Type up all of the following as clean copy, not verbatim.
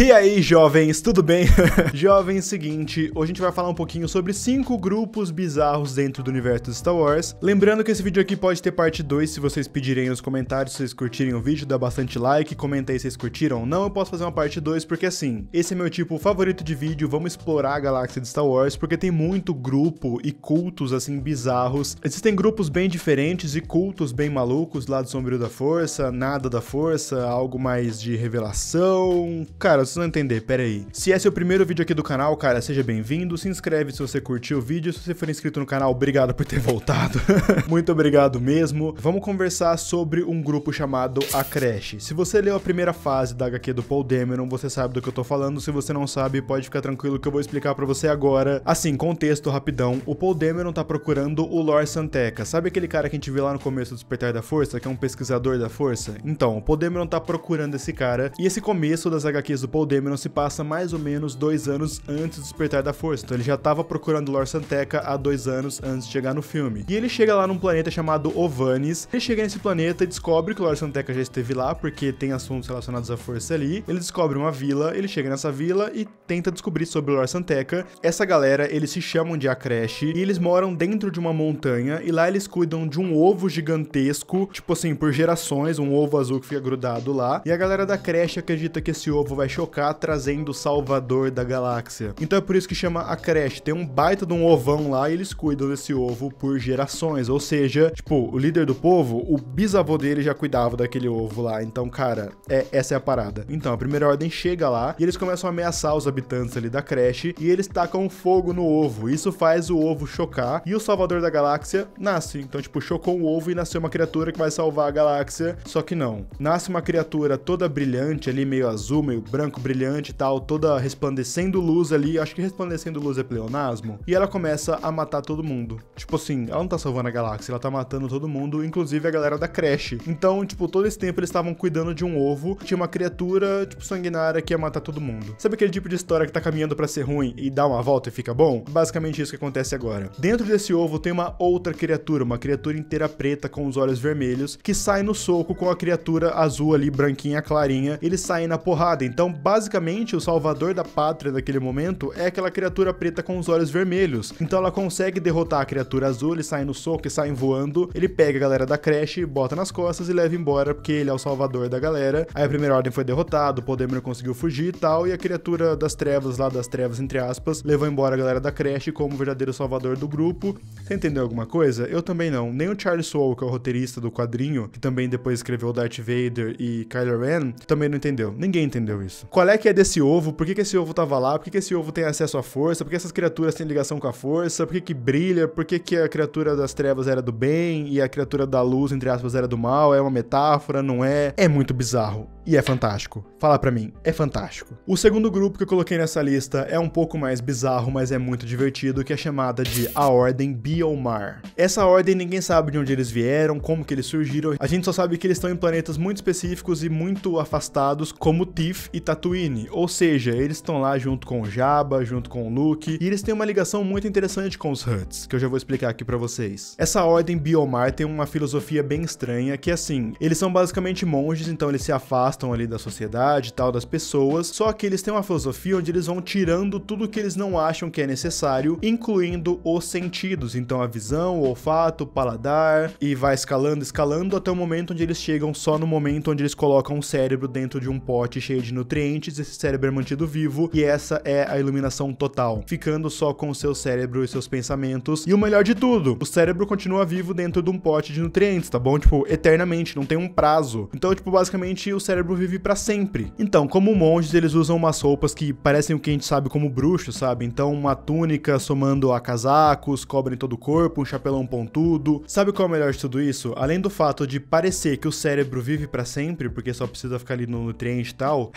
E aí, jovens, tudo bem? Jovens, seguinte, hoje a gente vai falar um pouquinho sobre 5 grupos bizarros dentro do universo de Star Wars. Lembrando que esse vídeo aqui pode ter parte 2 se vocês pedirem nos comentários, se vocês curtirem o vídeo, dá bastante like, comenta aí se vocês curtiram. Não, eu posso fazer uma parte 2 porque assim, esse é meu tipo favorito de vídeo, vamos explorar a galáxia de Star Wars, porque tem muito grupo e cultos assim bizarros. Existem grupos bem diferentes e cultos bem malucos, lado sombrio da força, nada da força, algo mais de revelação. Cara, vocês vão entender, pera aí. Se esse é o primeiro vídeo aqui do canal, cara, seja bem-vindo, se inscreve se você curtiu o vídeo, se você for inscrito no canal, obrigado por ter voltado. Muito obrigado mesmo. Vamos conversar sobre um grupo chamado A Creche. Se você leu a primeira fase da HQ do Paul Dameron, você sabe do que eu tô falando. Se você não sabe, pode ficar tranquilo que eu vou explicar pra você agora. Assim, contexto rapidão. O Paul Dameron tá procurando o Lor San Tekka. Sabe aquele cara que a gente vê lá no começo do Despertar da Força, que é um pesquisador da Força? Então, o Paul Dameron tá procurando esse cara, e esse começo das HQs do Paul Dameron se passa mais ou menos 2 anos antes do Despertar da Força. Então ele já tava procurando o Lor San Tekka há 2 anos antes de chegar no filme. E ele chega lá num planeta chamado Ovanis. Ele chega nesse planeta e descobre que o Lor San Tekka já esteve lá, porque tem assuntos relacionados à força ali. Ele descobre uma vila, ele chega nessa vila e tenta descobrir sobre o Lor San Tekka. Essa galera, eles se chamam de A Creche, e eles moram dentro de uma montanha, e lá eles cuidam de um ovo gigantesco, tipo assim, por gerações, um ovo azul que fica grudado lá. E a galera da creche acredita que esse ovo vai chocar, trazendo o salvador da galáxia. Então é por isso que chama A Creche. Tem um baita de um ovão lá e eles cuidam desse ovo por gerações. Ou seja, tipo, o líder do povo, o bisavô dele já cuidava daquele ovo lá. Então, cara, essa é a parada. Então, a primeira ordem chega lá e eles começam a ameaçar os habitantes ali da creche e eles tacam fogo no ovo. Isso faz o ovo chocar e o salvador da galáxia nasce. Então, tipo, chocou o ovo e nasceu uma criatura que vai salvar a galáxia. Só que não. Nasce uma criatura toda brilhante ali, meio azul, meio branco, brilhante e tal, toda resplandecendo luz ali. Acho que resplandecendo luz é pleonasmo. E ela começa a matar todo mundo. Tipo assim, ela não tá salvando a galáxia, ela tá matando todo mundo, inclusive a galera da creche. Então, tipo, todo esse tempo eles estavam cuidando de um ovo, tinha uma criatura, tipo, sanguinária que ia matar todo mundo. Sabe aquele tipo de história que tá caminhando pra ser ruim e dá uma volta e fica bom? Basicamente isso que acontece agora. Dentro desse ovo tem uma outra criatura, uma criatura inteira preta com os olhos vermelhos, que sai no soco com a criatura azul ali, branquinha, clarinha. Eles saem na porrada. Então, basicamente, o salvador da pátria daquele momento é aquela criatura preta com os olhos vermelhos. Então ela consegue derrotar a criatura azul, eles saem no soco e saem voando. Ele pega a galera da creche, bota nas costas e leva embora, porque ele é o salvador da galera. Aí a primeira ordem foi derrotada, o Paul Dameron conseguiu fugir e tal, e a criatura das trevas, lá das trevas entre aspas, levou embora a galera da creche como o verdadeiro salvador do grupo. Você entendeu alguma coisa? Eu também não. Nem o Charles Soule, que é o roteirista do quadrinho, que também depois escreveu Darth Vader e Kylo Ren, também não entendeu. Ninguém entendeu isso. Qual é que é desse ovo? Por que esse ovo tava lá? Por que esse ovo tem acesso à força? Por que essas criaturas têm ligação com a força? Por que brilha? Por que a criatura das trevas era do bem e a criatura da luz, entre aspas, era do mal? É uma metáfora? Não é? É muito bizarro. E é fantástico. Fala pra mim, é fantástico. O segundo grupo que eu coloquei nessa lista é um pouco mais bizarro, mas é muito divertido, que é chamada de A Ordem Biomar. Essa ordem ninguém sabe de onde eles vieram, como que eles surgiram. A gente só sabe que eles estão em planetas muito específicos e muito afastados, como Tif e Tatooine. Ou seja, eles estão lá junto com o Jabba, junto com o Luke, e eles têm uma ligação muito interessante com os Hutts, que eu já vou explicar aqui pra vocês. Essa ordem Biomar tem uma filosofia bem estranha, que assim, eles são basicamente monges, então eles se afastam ali da sociedade e tal, das pessoas, só que eles têm uma filosofia onde eles vão tirando tudo que eles não acham que é necessário, incluindo os sentidos, então a visão, o olfato, o paladar, e vai escalando até o momento onde eles chegam só no momento onde eles colocam um cérebro dentro de um pote cheio de nutrientes, esse cérebro é mantido vivo, e essa é a iluminação total, ficando só com o seu cérebro e seus pensamentos, e o melhor de tudo, o cérebro continua vivo dentro de um pote de nutrientes, tá bom? Tipo, eternamente, não tem um prazo. Então, tipo, basicamente o cérebro vive pra sempre. Então, como monges, eles usam umas roupas que parecem o que a gente sabe como bruxo, sabe? Então, uma túnica somando a casacos, cobrem todo o corpo, um chapelão pontudo. Sabe qual é o melhor de tudo isso? Além do fato de parecer que o cérebro vive pra sempre, porque só precisa ficar ali no nutriente e tal,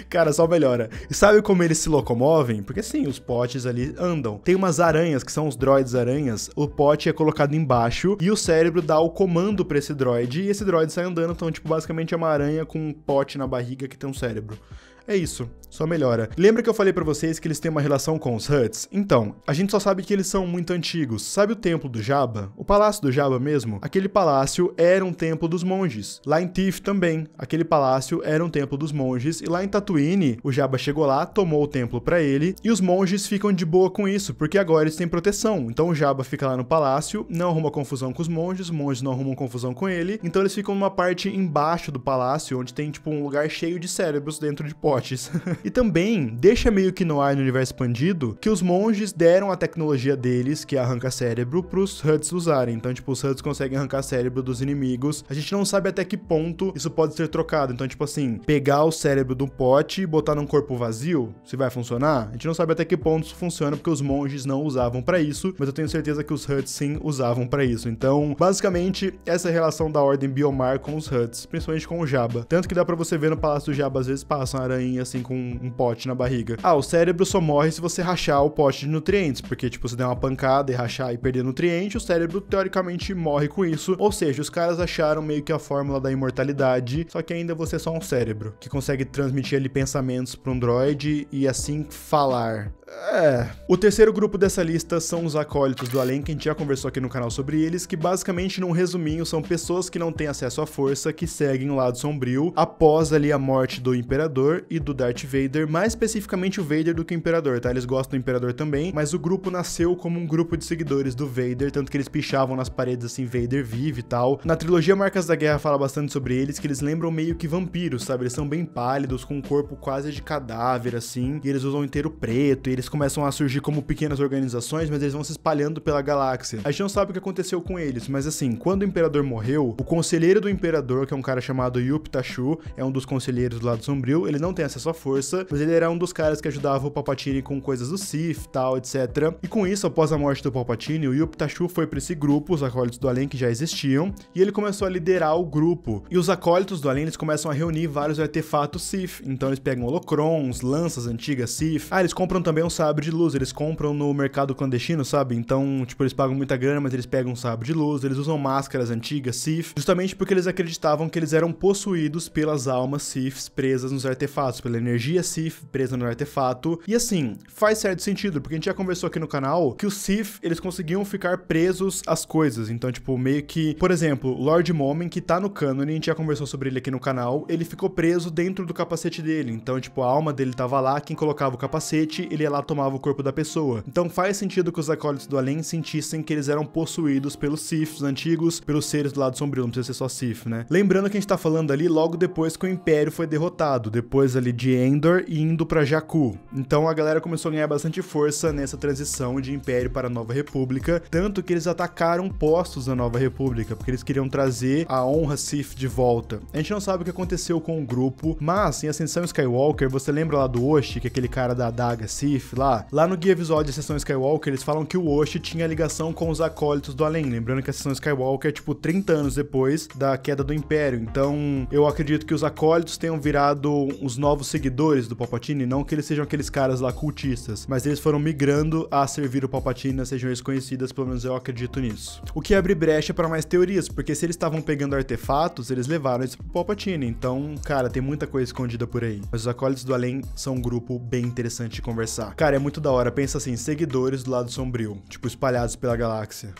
cara, só melhora. E sabe como eles se locomovem? Porque sim, os potes ali andam. Tem umas aranhas, que são os droids aranhas, o pote é colocado embaixo e o cérebro dá o comando pra esse droid, e esse droid sai andando, então, tipo, basicamente é uma aranha com um pote na barriga que tem um cérebro. É isso. só melhora. Lembra que eu falei pra vocês que eles têm uma relação com os Hutts? Então, a gente só sabe que eles são muito antigos. Sabe o templo do Jabba? O palácio do Jabba mesmo? Aquele palácio era um templo dos monges. Lá em Tif também, aquele palácio era um templo dos monges. E lá em Tatooine, o Jabba chegou lá, tomou o templo pra ele, e os monges ficam de boa com isso, porque agora eles têm proteção. Então o Jabba fica lá no palácio, não arruma confusão com os monges não arrumam confusão com ele, então eles ficam numa parte embaixo do palácio, onde tem tipo um lugar cheio de cérebros dentro de potes. E também deixa meio que no ar no universo expandido que os monges deram a tecnologia deles, que é arranca cérebro, pros Hutts usarem. Então tipo, os Hutts conseguem arrancar cérebro dos inimigos. A gente não sabe até que ponto isso pode ser trocado. Então tipo assim, pegar o cérebro do pote e botar num corpo vazio, se vai funcionar? A gente não sabe até que ponto isso funciona, porque os monges não usavam pra isso, mas eu tenho certeza que os Hutts sim usavam pra isso. Então, basicamente, essa é a relação da Ordem Biomar com os Hutts, principalmente com o Jabba. Tanto que dá pra você ver no Palácio do Jabba, às vezes passa uma aranha assim com um pote na barriga. Ah, o cérebro só morre se você rachar o pote de nutrientes, porque tipo, você der uma pancada e rachar e perder nutriente, o cérebro teoricamente morre com isso. Ou seja, os caras acharam meio que a fórmula da imortalidade, só que ainda você é só um cérebro, que consegue transmitir ali pensamentos pra um droid e assim falar. O terceiro grupo dessa lista são os acólitos do além, que a gente já conversou aqui no canal sobre eles, que basicamente, num resuminho, são pessoas que não têm acesso à força, que seguem o lado sombrio após ali a morte do Imperador e do Darth Vader, mais especificamente o Vader do que o Imperador, tá? Eles gostam do Imperador também, mas o grupo nasceu como um grupo de seguidores do Vader, tanto que eles pichavam nas paredes assim, Vader vive e tal. Na trilogia Marcas da Guerra fala bastante sobre eles, que eles lembram meio que vampiros, sabe? Eles são bem pálidos, com um corpo quase de cadáver, assim, e eles usam inteiro preto, e eles começam a surgir como pequenas organizações, mas eles vão se espalhando pela galáxia. A gente não sabe o que aconteceu com eles, mas assim, quando o Imperador morreu, o conselheiro do Imperador, que é um cara chamado Yup Tashu, é um dos conselheiros do lado sombrio, ele não tem acesso à força, mas ele era um dos caras que ajudava o Palpatine com coisas do Sith, tal, etc. E com isso, após a morte do Palpatine, o Yup Tashu foi pra esse grupo, os Acólitos do Além, que já existiam, e ele começou a liderar o grupo. E os Acólitos do Além, eles começam a reunir vários artefatos Sith, então eles pegam holocrons, lanças antigas Sith. Ah, eles compram também um sabre de luz, eles compram no mercado clandestino, sabe? Então, tipo, eles pagam muita grana, mas eles pegam um sabre de luz, eles usam máscaras antigas Sith, justamente porque eles acreditavam que eles eram possuídos pelas almas Sith presas nos artefatos, pela energia Sith presa no artefato. E assim, faz certo sentido, porque a gente já conversou aqui no canal que os Sith, eles conseguiam ficar presos às coisas. Então, tipo, meio que, por exemplo, Lord Momin, que tá no cânone, a gente já conversou sobre ele aqui no canal, ele ficou preso dentro do capacete dele. Então, tipo, a alma dele tava lá, quem colocava o capacete, ele ia lá, tomava o corpo da pessoa. Então faz sentido que os Acólitos do Além sentissem que eles eram possuídos pelos Siths antigos, pelos seres do lado sombrio, não precisa ser só Sith, né? Lembrando que a gente tá falando ali logo depois que o Império foi derrotado, depois ali de Endor e indo pra Jakku. Então a galera começou a ganhar bastante força nessa transição de Império para a Nova República, tanto que eles atacaram postos da Nova República, porque eles queriam trazer a honra Sith de volta. A gente não sabe o que aconteceu com o grupo, mas em Ascensão Skywalker, você lembra lá do Oshi, que é aquele cara da adaga Sith lá? Lá no guia visual de Ascensão Skywalker, eles falam que o Oshi tinha ligação com os Acólitos do Além, lembrando que a Ascensão Skywalker é tipo 30 anos depois da queda do Império, então eu acredito que os Acólitos tenham virado os novos seguidores do Palpatine, não que eles sejam aqueles caras lá cultistas, mas eles foram migrando a servir o Palpatine nas regiões conhecidas, pelo menos eu acredito nisso. O que abre brecha para mais teorias, porque se eles estavam pegando artefatos, eles levaram isso pro Palpatine, então, cara, tem muita coisa escondida por aí. Mas os Acólitos do Além são um grupo bem interessante de conversar. Cara, é muito da hora, pensa assim, seguidores do lado sombrio, tipo, espalhados pela galáxia.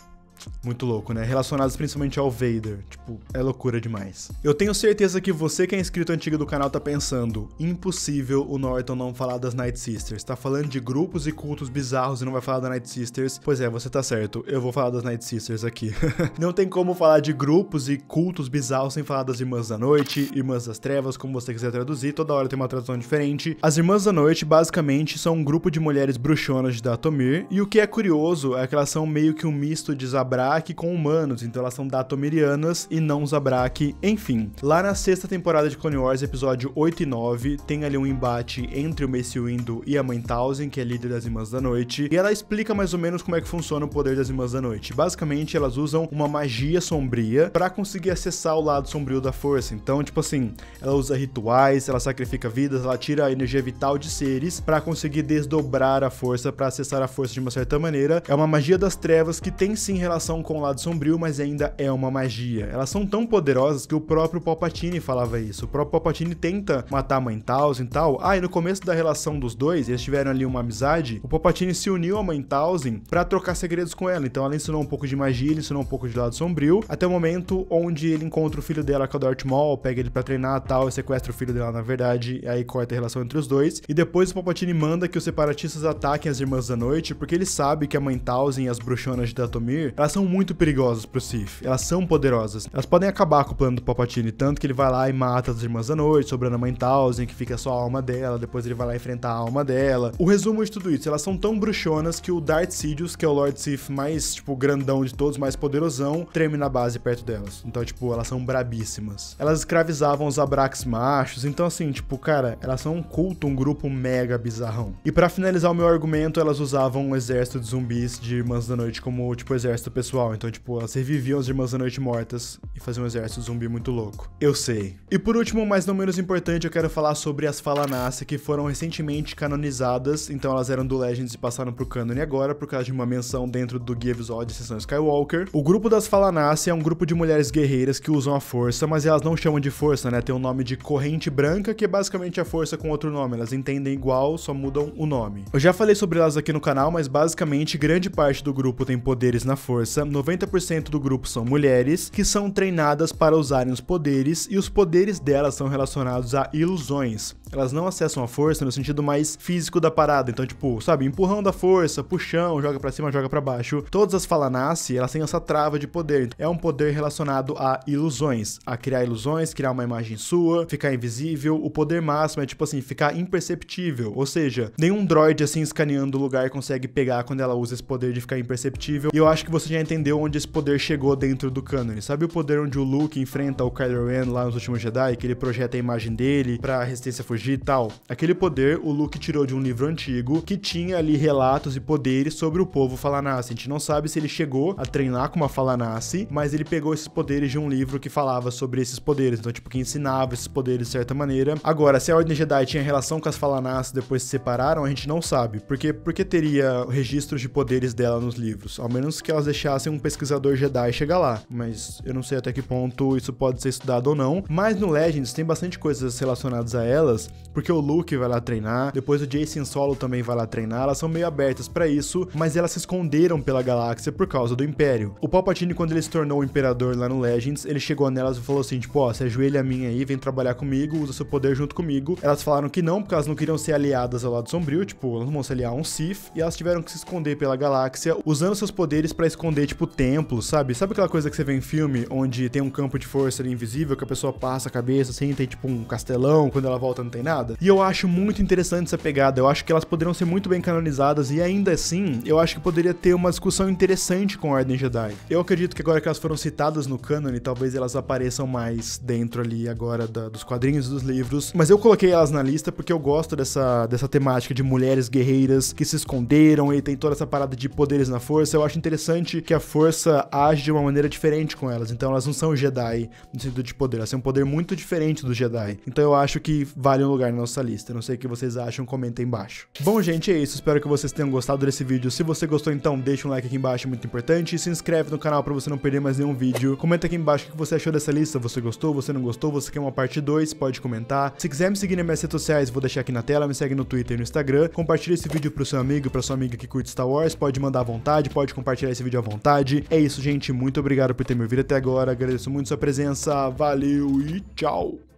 Muito louco, né? Relacionados principalmente ao Vader. Tipo, é loucura demais. Eu tenho certeza que você que é inscrito antigo do canal tá pensando, impossível o Norton não falar das Night Sisters. Tá falando de grupos e cultos bizarros e não vai falar da Night Sisters. Pois é, você tá certo. Eu vou falar das Night Sisters aqui. Não tem como falar de grupos e cultos bizarros sem falar das Irmãs da Noite, Irmãs das Trevas, como você quiser traduzir. Toda hora tem uma tradução diferente. As Irmãs da Noite, basicamente, são um grupo de mulheres bruxonas de Datomir. E o que é curioso é que elas são meio que um misto de Zabrak com humanos, então elas são datomirianas e não Zabrak, enfim. Lá na sexta temporada de Clone Wars, episódio 8 e 9, tem ali um embate entre o Mace Windu e a Mãe Talzin, que é líder das Irmãs da Noite, e ela explica mais ou menos como é que funciona o poder das Irmãs da Noite. Basicamente, elas usam uma magia sombria pra conseguir acessar o lado sombrio da força, então, tipo assim, ela usa rituais, ela sacrifica vidas, ela tira a energia vital de seres pra conseguir desdobrar a força, pra acessar a força de uma certa maneira. É uma magia das trevas que tem sim relação relação com o lado sombrio, mas ainda é uma magia. Elas são tão poderosas que o próprio Palpatine falava isso. O próprio Palpatine tenta matar a Mãe Talzin e tal. E no começo da relação dos dois, eles tiveram ali uma amizade, o Palpatine se uniu a Mãe Talzin pra trocar segredos com ela. Então ela ensinou um pouco de magia, ele ensinou um pouco de lado sombrio, até o momento onde ele encontra o filho dela, que é o Darth Maul, pega ele pra treinar e tal, e sequestra o filho dela, na verdade, e aí corta a relação entre os dois. E depois o Palpatine manda que os separatistas ataquem as Irmãs da Noite, porque ele sabe que a Mãe Talzin e as bruxonas de Dathomir, elas são muito perigosas pro Sith. Elas são poderosas. Elas podem acabar com o plano do Palpatine, tanto que ele vai lá e mata as Irmãs da Noite, sobrando a Mãe Talzin, que fica só a alma dela, depois ele vai lá enfrentar a alma dela. O resumo de tudo isso, elas são tão bruxonas que o Darth Sidious, que é o Lord Sith mais, tipo, grandão de todos, mais poderosão, treme na base perto delas. Então, tipo, elas são brabíssimas. Elas escravizavam os Abrax machos, então assim, tipo, cara, elas são um culto, um grupo mega bizarrão. E pra finalizar o meu argumento, elas usavam um exército de zumbis de Irmãs da Noite como, tipo, exército pessoal. Então, tipo, elas reviviam as Irmãs da Noite mortas e faziam um exército zumbi muito louco. Eu sei. E por último, mas não menos importante, eu quero falar sobre as Falanassi, que foram recentemente canonizadas. Então elas eram do Legends e passaram pro Canon agora, por causa de uma menção dentro do guia visual de Ascensão Skywalker. O grupo das Falanassi é um grupo de mulheres guerreiras que usam a força, mas elas não chamam de força, né? Tem o nome de Corrente Branca, que é basicamente a força com outro nome. Elas entendem igual, só mudam o nome. Eu já falei sobre elas aqui no canal, mas basicamente grande parte do grupo tem poderes na força. 90% do grupo são mulheres, que são treinadas para usarem os poderes, e os poderes delas são relacionados a ilusões. Elas não acessam a força no sentido mais físico da parada. Então, tipo, sabe, empurrão da força, puxão, joga pra cima, joga pra baixo. Todas as Falanassi, elas têm essa trava de poder. É um poder relacionado a ilusões. A criar ilusões, criar uma imagem sua, ficar invisível. O poder máximo é, tipo assim, ficar imperceptível. Ou seja, nenhum droid, assim, escaneando o lugar consegue pegar quando ela usa esse poder de ficar imperceptível. E eu acho que você já entendeu onde esse poder chegou dentro do canon. Sabe o poder onde o Luke enfrenta o Kylo Ren lá nos últimos Jedi? Que ele projeta a imagem dele pra Resistência fugir e tal. Aquele poder o Luke tirou de um livro antigo que tinha ali relatos e poderes sobre o povo Falanassi. A gente não sabe se ele chegou a treinar com uma Falanassi, mas ele pegou esses poderes de um livro que falava sobre esses poderes. Então, tipo, que ensinava esses poderes de certa maneira. Agora, se a Ordem Jedi tinha relação com as Falanassi depois se separaram, a gente não sabe. Porque teria registros de poderes dela nos livros? Ao menos que elas deixassem um pesquisador Jedi chegar lá. Mas eu não sei até que ponto isso pode ser estudado ou não. Mas no Legends tem bastante coisas relacionadas a elas, porque o Luke vai lá treinar, depois o Jacen Solo também vai lá treinar. Elas são meio abertas pra isso, mas elas se esconderam pela galáxia por causa do Império. O Palpatine, quando ele se tornou o Imperador lá no Legends, ele chegou nelas e falou assim, tipo, ó, se ajoelha a mim aí, vem trabalhar comigo, usa seu poder junto comigo. Elas falaram que não, porque elas não queriam ser aliadas ao lado sombrio, tipo, elas não vão se aliar a um Sith, e elas tiveram que se esconder pela galáxia, usando seus poderes pra esconder, tipo, templos, sabe? Sabe aquela coisa que você vê em filme, onde tem um campo de força ali invisível, que a pessoa passa a cabeça, assim, tem tipo um castelão, quando ela volta não tem nada? E eu acho muito interessante essa pegada, eu acho que elas poderiam ser muito bem canonizadas, e ainda assim, eu acho que poderia ter uma discussão interessante com a Ordem Jedi. Eu acredito que agora que elas foram citadas no canon, talvez elas apareçam mais dentro ali agora dos quadrinhos e dos livros, mas eu coloquei elas na lista porque eu gosto dessa temática de mulheres guerreiras que se esconderam e tem toda essa parada de poderes na força. Eu acho interessante que a força age de uma maneira diferente com elas, então elas não são Jedi no sentido de poder, elas têm um poder muito diferente do Jedi, então eu acho que vale um lugar na nossa lista. Não sei o que vocês acham, comentem embaixo. Bom, gente, é isso, espero que vocês tenham gostado desse vídeo. Se você gostou, então deixa um like aqui embaixo, é muito importante, e se inscreve no canal pra você não perder mais nenhum vídeo. Comenta aqui embaixo o que você achou dessa lista, você gostou, você não gostou, você quer uma parte 2, pode comentar. Se quiser me seguir nas minhas redes sociais, vou deixar aqui na tela, me segue no Twitter e no Instagram. Compartilha esse vídeo pro seu amigo, pra sua amiga que curte Star Wars, pode mandar à vontade, pode compartilhar esse vídeo à vontade. É isso, gente, muito obrigado por ter me ouvido até agora, agradeço muito sua presença, valeu e tchau!